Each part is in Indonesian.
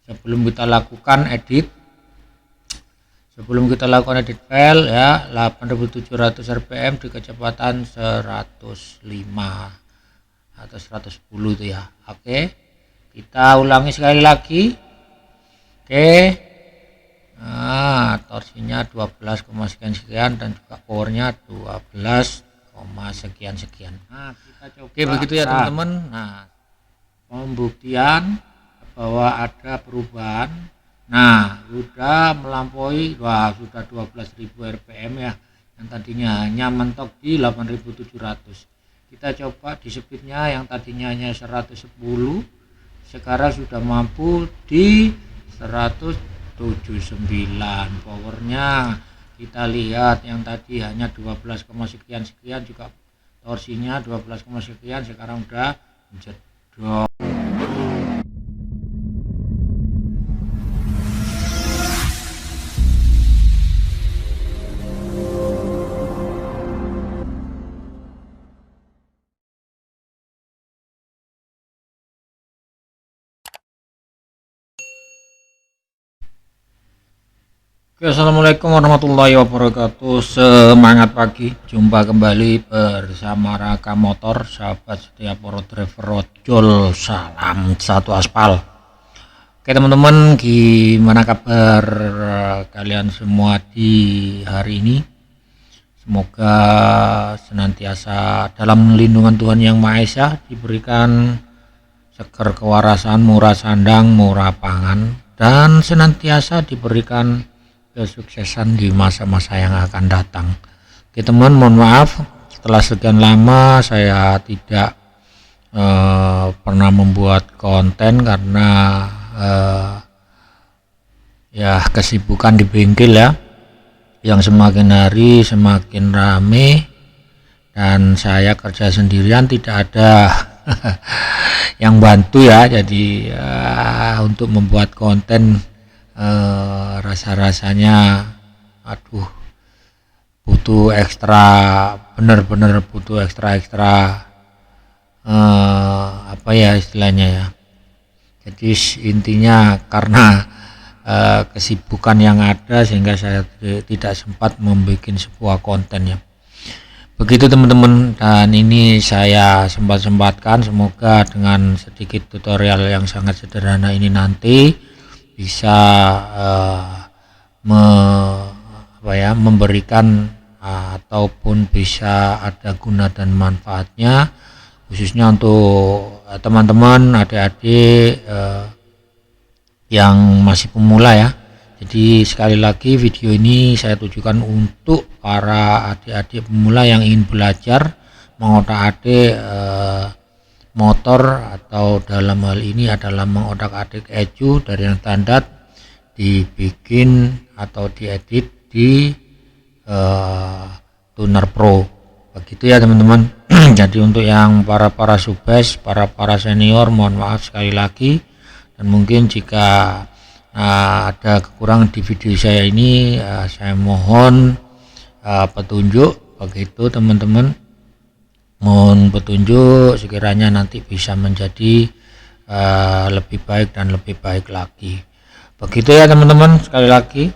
sebelum kita lakukan edit file ya, 8700 rpm di kecepatan 105 atau 110 itu ya. Oke, kita ulangi sekali lagi. Oke, nah torsinya 12, sekian dan juga powernya 12, sekian. Nah kita coba. Oke, begitu ya teman-teman. Nah, pembuktian bahwa ada perubahan. Nah, sudah melampaui, sudah 12.000 rpm ya, yang tadinya hanya mentok di 8.700. Kita coba di speednya, yang tadinya hanya 110 sekarang sudah mampu di 179. Powernya kita lihat, yang tadi hanya 12, sekian juga torsinya 12, sekian, sekarang udah jedor. Oke, assalamualaikum warahmatullahi wabarakatuh. Semangat pagi, jumpa kembali bersama Raka Motor, sahabat setia para driver ojol, salam satu aspal. Oke teman-teman, gimana kabar kalian semua di hari ini? Semoga senantiasa dalam lindungan Tuhan Yang Maha Esa, diberikan seger kewarasan, murah sandang, murah pangan, dan senantiasa diberikan kesuksesan di masa-masa yang akan datang. Oke teman, mohon maaf setelah sekian lama saya tidak pernah membuat konten karena ya kesibukan di bengkel ya, yang semakin hari semakin rame, dan saya kerja sendirian, tidak ada yang bantu ya. Jadi untuk membuat konten rasa-rasanya aduh, butuh ekstra, bener-bener butuh ekstra apa ya istilahnya ya. Jadi intinya karena kesibukan yang ada sehingga saya tidak sempat membuat sebuah konten ya. Begitu teman-teman, dan ini saya sempatkan, semoga dengan sedikit tutorial yang sangat sederhana ini nanti bisa memberikan ataupun bisa ada guna dan manfaatnya, khususnya untuk teman-teman adik-adik yang masih pemula ya. Jadi sekali lagi video ini saya tujukan untuk para adik-adik pemula yang ingin belajar mengotak-atik motor, atau dalam hal ini adalah mengotak-atik ECU dari yang standar dibikin atau diedit di Tuner Pro. Begitu ya teman-teman. Jadi untuk yang para subes, para senior, mohon maaf sekali lagi, dan mungkin jika ada kekurangan di video saya ini, saya mohon petunjuk. Begitu teman-teman, mohon petunjuk, sekiranya nanti bisa menjadi lebih baik dan lebih baik lagi. Begitu ya teman-teman, sekali lagi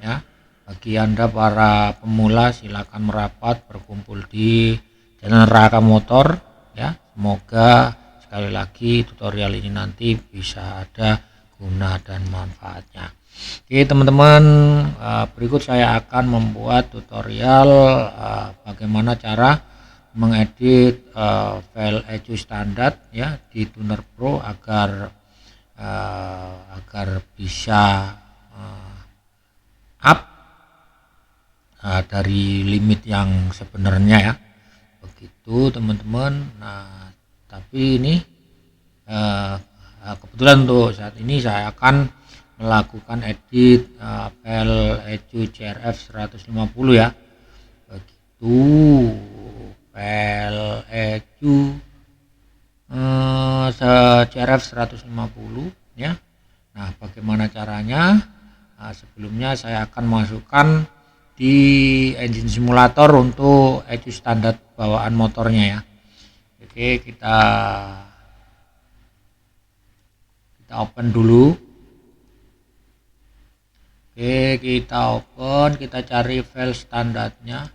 ya, bagi Anda para pemula silakan merapat berkumpul di channel Raka Motor ya. Semoga sekali lagi tutorial ini nanti bisa ada guna dan manfaatnya. Oke teman-teman, berikut saya akan membuat tutorial bagaimana cara mengedit file ECU standar ya di Tuner Pro agar bisa up dari limit yang sebenarnya ya. Begitu teman-teman. Nah, tapi ini kebetulan untuk saat ini saya akan melakukan edit file ECU CRF 150 ya. Begitu, file ECU CRF 150 ya. Nah, bagaimana caranya? Nah, sebelumnya saya akan masukkan di engine simulator untuk ECU standar bawaan motornya ya. Oke, kita open dulu Oke, kita open, kita cari file standarnya.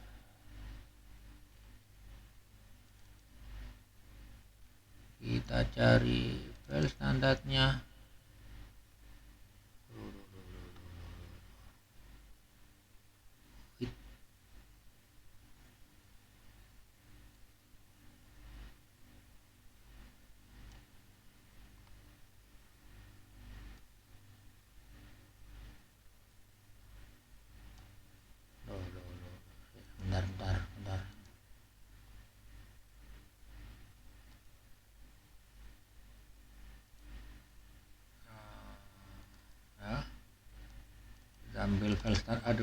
Kita cari file standarnya. Bentar. Ya, kita ambil file standar.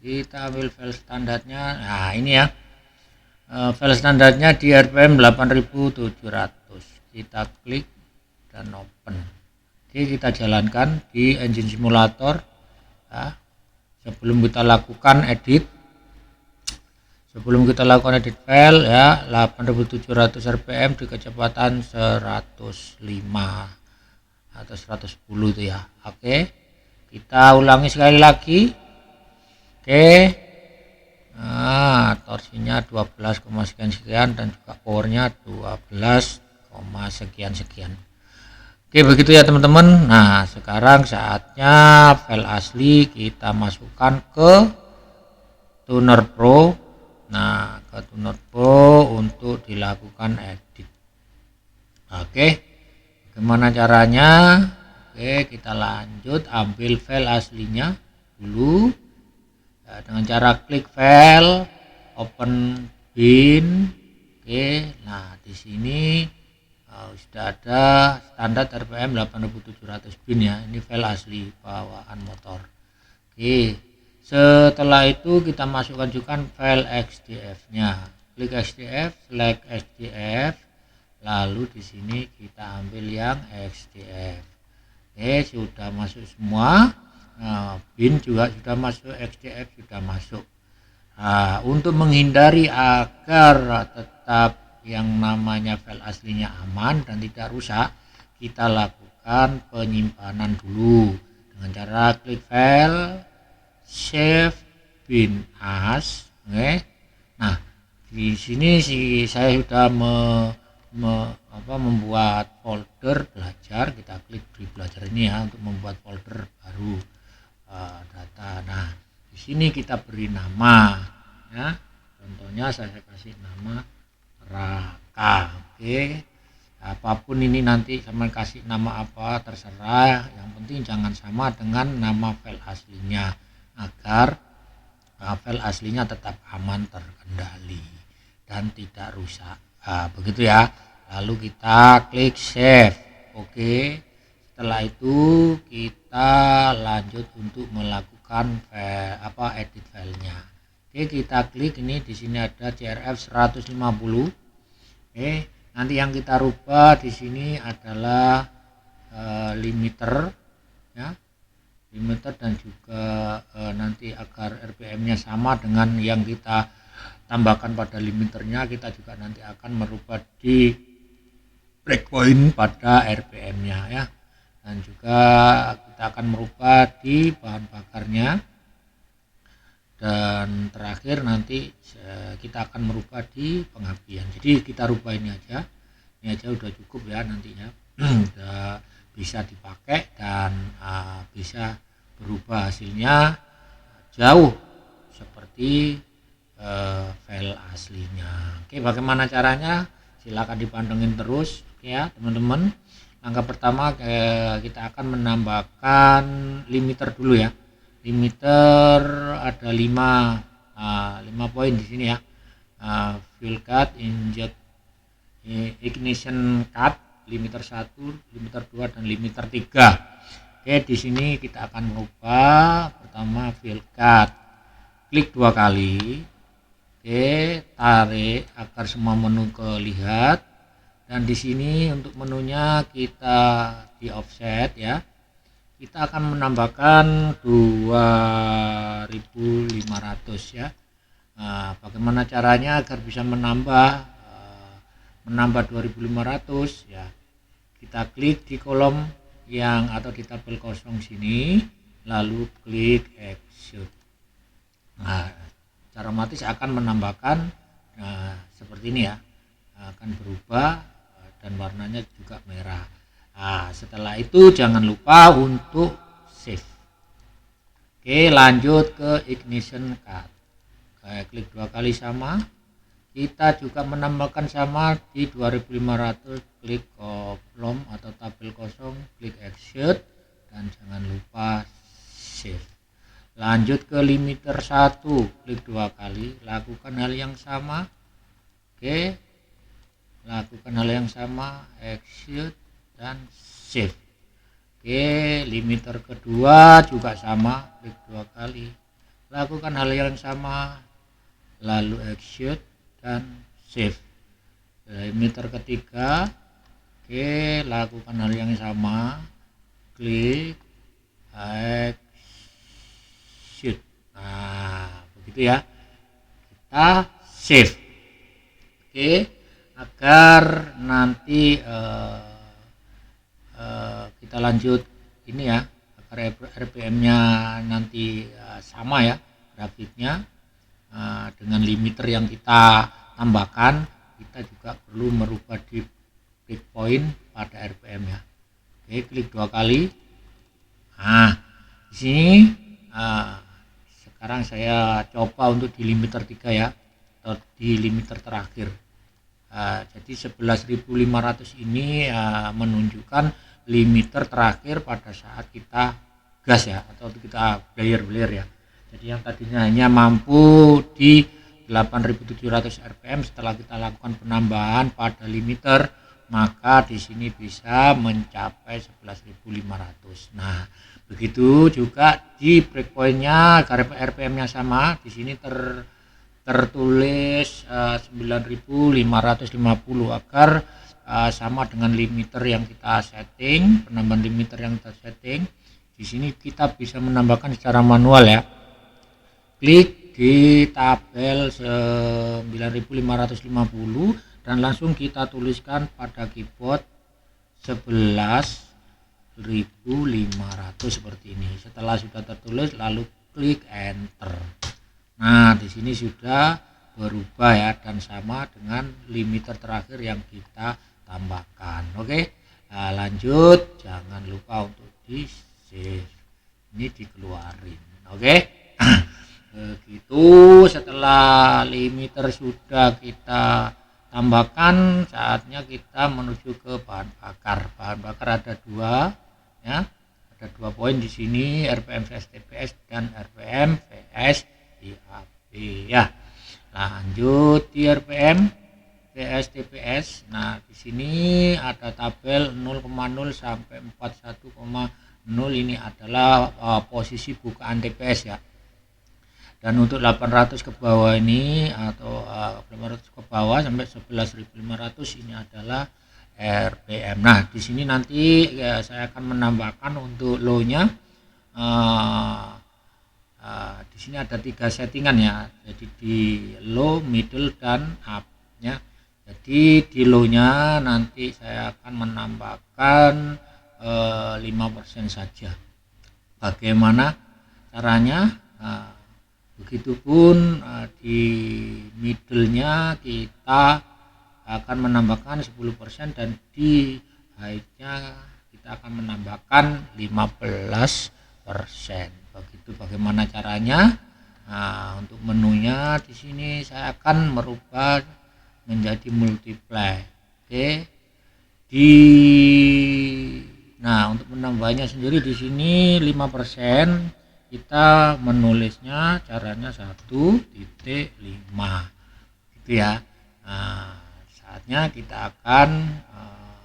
Kita ambil file standarnya. Nah, ini ya. File standarnya di RPM 8700. Kita klik dan open. Oke, kita jalankan di engine simulator ya. Sebelum kita lakukan edit file ya, 8700 rpm di kecepatan 105 atau 110 itu ya. Oke, kita ulangi sekali lagi. Oke, nah torsinya 12, sekian dan juga powernya 12, sekian. Oke, begitu ya teman-teman. Nah, sekarang saatnya file asli kita masukkan ke Tuner Pro. Nah, ke Tuner Pro untuk dilakukan edit. Oke, bagaimana caranya? Oke, kita lanjut ambil file aslinya dulu ya, dengan cara klik file, open bin. Oke, nah di sini sudah ada standar RPM 8700 bin ya. Ini file asli bawaan motor. Oke, setelah itu kita masukkan juga file XDF-nya. Klik XDF, select XDF, lalu di sini kita ambil yang XDF. Oke, sudah masuk semua. Nah, bin juga sudah masuk, XDF sudah masuk. Nah, untuk menghindari agar tetap yang namanya file aslinya aman dan tidak rusak, kita lakukan penyimpanan dulu dengan cara klik file, save bin as. Oke. Nah, di sini saya sudah membuat folder belajar. Kita klik di belajar ini ya untuk membuat folder baru data. Nah, di sini kita beri nama ya. Contohnya saya kasih nama Raka. Oke, apapun ini nanti sama kasih nama apa terserah, yang penting jangan sama dengan nama file aslinya agar file aslinya tetap aman, terkendali dan tidak rusak. Begitu ya. Lalu kita klik save. Oke, setelah itu kita lanjut untuk melakukan edit filenya. Oke, kita klik ini, di sini ada CRF 150. Oke, nanti yang kita rubah di sini adalah limiter ya. Limiter dan juga nanti agar RPM-nya sama dengan yang kita tambahkan pada limiternya, kita juga nanti akan merubah di breakpoint pada RPM-nya ya. Dan juga kita akan merubah di bahan bakarnya. Dan terakhir nanti kita akan merubah di pengabdian. Jadi kita rubah ini aja udah cukup ya nantinya. Udah bisa dipakai dan bisa berubah hasilnya jauh seperti file aslinya. Oke, bagaimana caranya? Silakan dipantengin terus ya teman-teman. Langkah pertama kita akan menambahkan limiter dulu ya. Limiter ada 5 poin di sini ya. Fuel cut, inject, ignition cut, limiter 1, limiter 2 dan limiter 3. Oke, di sini kita akan mengubah pertama fuel cut. Klik 2 kali. Oke, tarik agar semua menu kelihat. Dan di sini untuk menunya kita di offset ya. Kita akan menambahkan 2500 ya. Nah, bagaimana caranya agar bisa menambah 2500 ya. Kita klik di kolom yang atau di tabel kosong sini lalu klik execute. Nah, secara otomatis akan menambahkan seperti ini ya, akan berubah dan warnanya juga merah. Nah, setelah itu jangan lupa untuk save. Oke, lanjut ke ignition cut. Klik 2 kali sama. Kita juga menambahkan sama di 2500, klik kolom atau tabel kosong, klik execute dan jangan lupa save. Lanjut ke limiter 1, klik 2 kali, lakukan hal yang sama. Oke, lakukan hal yang sama, execute dan save. Oke, limiter kedua juga sama, klik 2 kali, lakukan hal yang sama, lalu execute dan save. Limiter ketiga, oke, lakukan hal yang sama, klik execute. Nah, begitu ya, kita save. Oke, agar nanti kita lanjut ini ya, agar RPM-nya nanti sama ya grafiknya. Dengan limiter yang kita tambahkan, kita juga perlu merubah di breakpoint pada RPM ya. Oke, klik 2 kali. Nah, di sini sekarang saya coba untuk di limiter 3 ya, atau di limiter terakhir. Jadi 11.500 ini menunjukkan limiter terakhir pada saat kita gas ya, atau kita blare ya. Jadi yang tadinya hanya mampu di 8.700 rpm, setelah kita lakukan penambahan pada limiter, maka di sini bisa mencapai 11.500. Nah, begitu juga di breakpointnya, agar rpm-nya sama. Di sini tertulis 9.550 agar sama dengan limiter yang kita setting, penambahan limiter yang kita setting. Di sini kita bisa menambahkan secara manual ya. Klik di tabel 9.550 dan langsung kita tuliskan pada keyboard 11.500 seperti ini. Setelah sudah tertulis, lalu klik enter. Nah, di sini sudah berubah ya, dan sama dengan limiter terakhir yang kita tambahkan. Oke, nah, lanjut, jangan lupa untuk di save, ini dikeluarin. Oke. Begitu, setelah limiter sudah kita tambahkan, saatnya kita menuju ke bahan bakar. Bahan bakar ada dua ya, ada 2 poin di sini, RPM vs TPS dan RPM vs IAP ya. Lanjut di RPM vs TPS. Nah, di sini ada tabel 0,0 sampai 41,0. Ini adalah posisi bukaan TPS ya. Dan untuk 800 ke bawah ini, atau 800 ke bawah sampai 11.500 ini adalah RPM. Nah, di sini nanti ya, saya akan menambahkan untuk low-nya. Di sini ada 3 settingan ya. Jadi di low, middle dan up ya. Jadi di low-nya nanti saya akan menambahkan 5% saja. Bagaimana caranya? Begitupun di middle-nya kita akan menambahkan 10% dan di high-nya kita akan menambahkan 15%. Begitu bagaimana caranya? Nah, untuk menunya di sini saya akan merubah menjadi multiply. Oke. Nah, untuk menambahnya sendiri di sini 5%. Kita menulisnya caranya 1.5 gitu ya. Nah, saatnya kita akan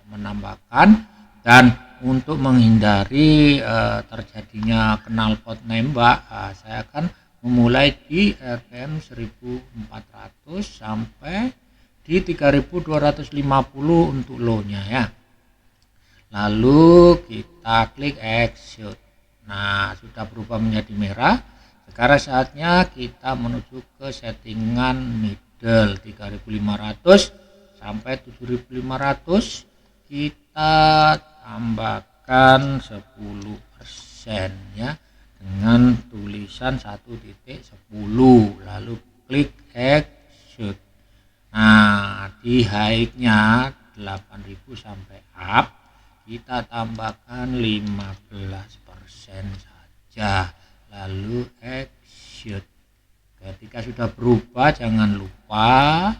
menambahkan, dan untuk menghindari terjadinya knalpot nembak, saya akan memulai di RPM 1400 sampai di 3250 untuk low-nya ya. Lalu kita klik execute. Nah, sudah berubah menjadi merah. Sekarang saatnya kita menuju ke settingan middle 3500 sampai 7500. Kita tambahkan 10% ya. dengan tulisan 1.10, lalu klik execute. Nah, di height-nya 8.000 sampai up, kita tambahkan 15% saja, lalu execute. Ketika sudah berubah, jangan lupa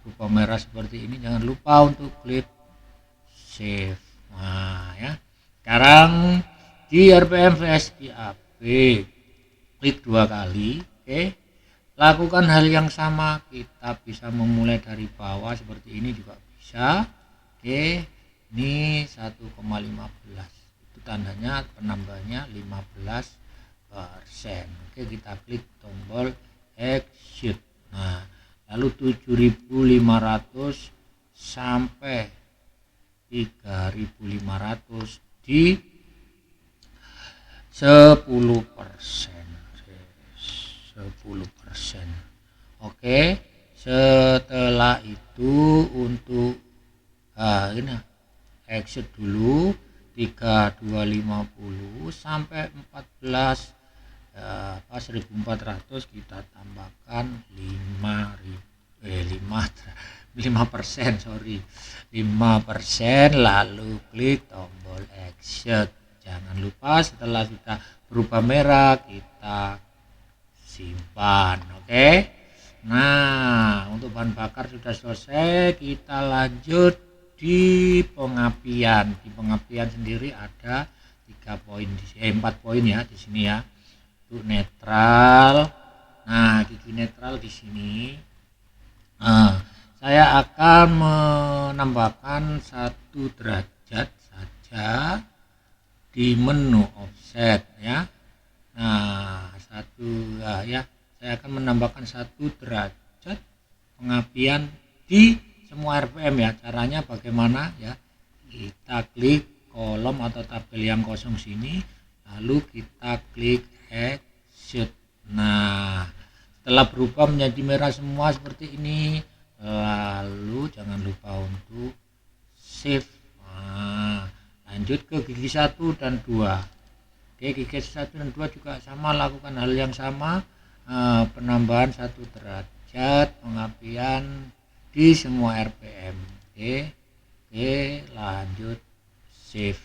berubah merah seperti ini, jangan lupa untuk klik save. Nah ya, sekarang di RPM vs GAP klik 2 kali. Oke, lakukan hal yang sama, kita bisa memulai dari bawah seperti ini juga bisa. Oke, ini 1,15, itu tandanya penambahannya 15%. Oke, kita klik tombol exit. Nah, lalu 7.500 sampai 3.500 di 10%. 10%. Oke, setelah itu untuk ini exit dulu 3250 sampai 14 1.400, kita tambahkan 5%, sorry, 5%, lalu klik tombol exit. Jangan lupa setelah sudah berubah merah kita simpan. Oke. Nah, untuk bahan bakar sudah selesai, kita lanjut di pengapian. Di pengapian sendiri ada 4 poin ya di sini ya. Untuk netral. Nah, gigi netral di sini. Saya akan menambahkan 1 derajat saja di menu offset ya. Nah, saya akan menambahkan 1 derajat pengapian di semua RPM ya. Caranya bagaimana ya? Kita klik kolom atau tabel yang kosong sini, lalu kita klik exit. Nah, setelah berubah menjadi merah semua seperti ini, lalu jangan lupa untuk save. Nah, lanjut ke gigi 1 dan 2. Oke, gigi 1 dan 2 juga sama, lakukan hal yang sama, penambahan 1 derajat pengapian di semua RPM. Oke, lanjut save.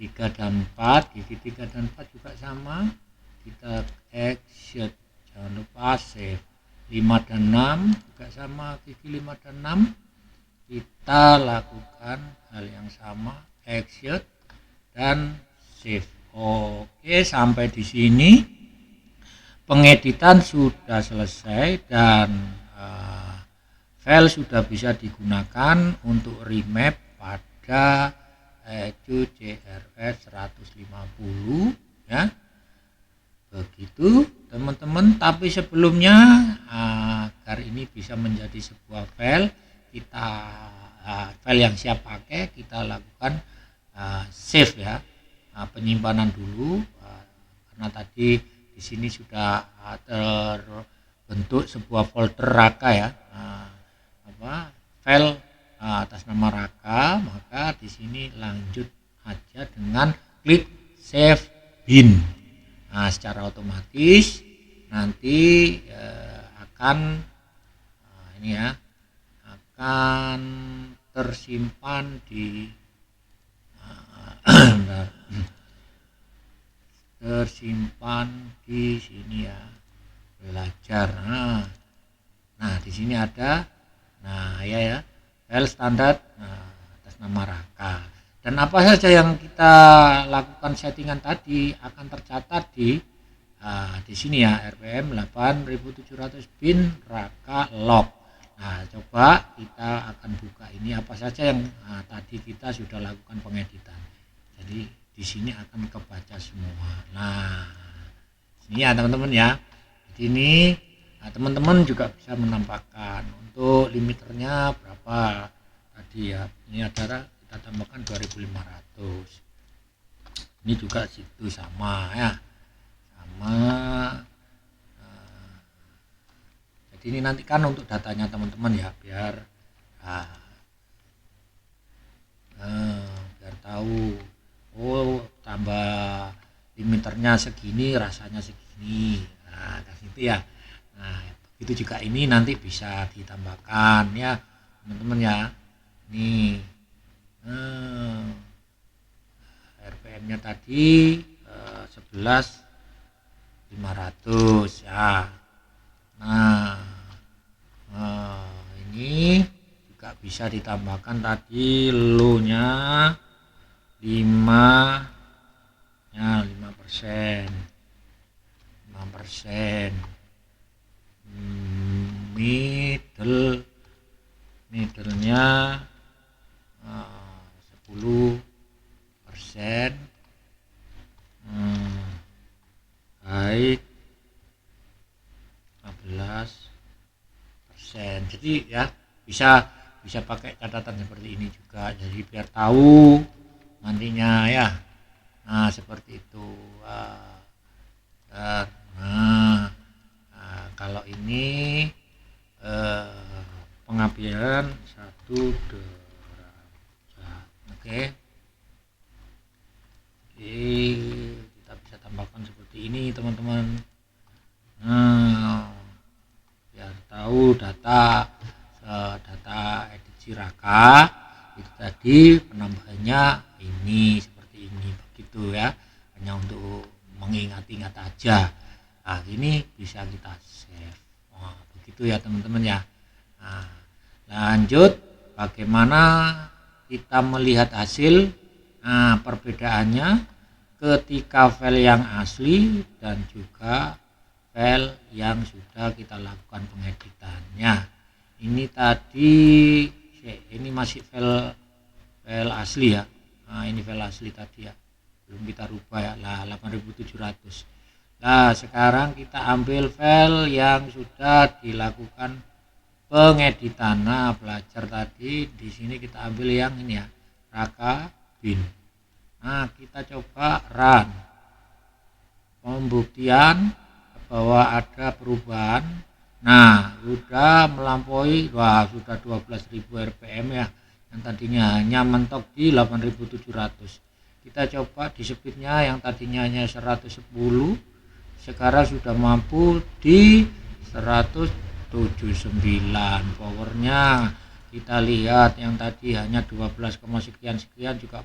3 dan 4, gigi 3 dan 4 juga sama, kita exit, jangan lupa save. 5 dan 6 juga sama, gigi 5 dan 6 kita lakukan hal yang sama, exit dan save. Oke, sampai di sini pengeditan sudah selesai dan file sudah bisa digunakan untuk remap pada ECU CRS 150 ya. Begitu teman-teman, tapi sebelumnya agar ini bisa menjadi sebuah file, file yang siap pakai, kita lakukan save ya, penyimpanan dulu, karena tadi di sini sudah terbentuk sebuah folder Raka ya, file atas nama Raka, maka di sini lanjut aja dengan klik save bin. Nah, secara otomatis nanti akan akan tersimpan di sini ya, belajar. Nah, di sini ada file standar atas nama Raka. Dan apa saja yang kita lakukan settingan tadi akan tercatat di sini ya, RPM 8700 bin Raka log. Nah, coba kita akan buka ini apa saja yang tadi kita sudah lakukan pengeditan. Jadi di sini akan kebaca semua. Nah, ini ya teman-teman ya. Di sini teman-teman juga bisa menambahkan untuk limiternya berapa tadi ya. Ini adalah kita tambahkan 2500. Ini juga situ sama ya, sama. Jadi ini nanti kan untuk datanya teman-teman ya, biar biar tahu, tambah limiternya segini, rasanya segini. Nah, kayak gitu ya. Nah, begitu juga ini nanti bisa ditambahkan ya, teman-teman ya. Nih, RPM-nya tadi 11.500 ya. Nah, ini juga bisa ditambahkan tadi low-nya 5 ya, 5%. Middle-nya 10%. High 15%. Jadi ya bisa pakai catatan seperti ini juga, jadi biar tahu nantinya ya. Nah, seperti itu. Kalau ini pengambilan 1 derajat. Oke, kita bisa tambahkan seperti ini teman-teman. Nah, biar tahu data edit Siraka itu tadi penambahannya ini seperti ini, begitu ya, hanya untuk mengingat-ingat aja. Nah, ini bisa kita save. Begitu ya teman-teman ya. Nah, lanjut bagaimana kita melihat hasil. Nah, perbedaannya ketika file yang asli dan juga file yang sudah kita lakukan pengeditannya. Ini tadi, ini masih file asli ya. Nah, ini file asli tadi ya, belum kita rubah ya. Lah 8700. Nah, sekarang kita ambil file yang sudah dilakukan pengeditan. Nah, belajar tadi di sini kita ambil yang ini ya, Raka bin. Nah, kita coba run pembuktian bahwa ada perubahan. Nah, sudah melampaui, sudah 12.000 RPM ya, yang tadinya hanya mentok di 8.700. Kita coba di speednya, yang tadinya hanya 110 sekarang sudah mampu di 179. Powernya kita lihat, yang tadi hanya 12, sekian juga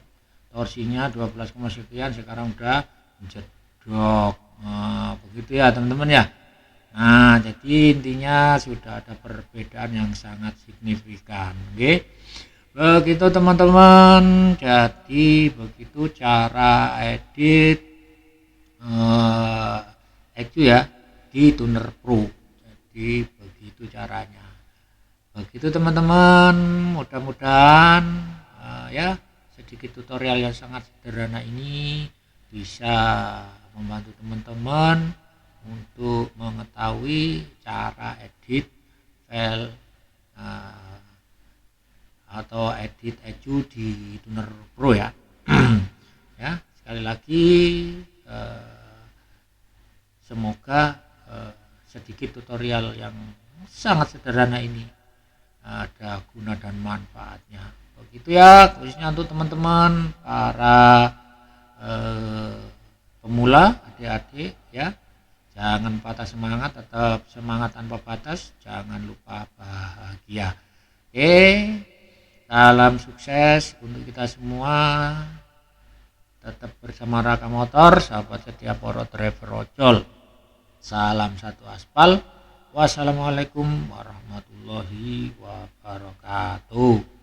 torsinya 12, sekian, sekarang udah menjedok. Nah, begitu ya teman-teman ya. Nah, jadi intinya sudah ada perbedaan yang sangat signifikan. Oke, begitu teman-teman. Jadi begitu cara edit ECU ya di Tuner Pro. Jadi begitu caranya. Begitu teman-teman, mudah-mudahan ya sedikit tutorial yang sangat sederhana ini bisa membantu teman-teman untuk mengetahui cara edit file atau edit ECU di Tuner Pro ya. Ya, sekali lagi semoga sedikit tutorial yang sangat sederhana ini ada guna dan manfaatnya. Begitu ya, khususnya untuk teman-teman para pemula, adik-adik ya. Jangan patah semangat, tetap semangat tanpa batas, jangan lupa bahagia. Oke, salam sukses untuk kita semua. Tetap bersama Raka Motor, sahabat setia para driver ojol. Salam satu aspal. Wassalamualaikum warahmatullahi wabarakatuh.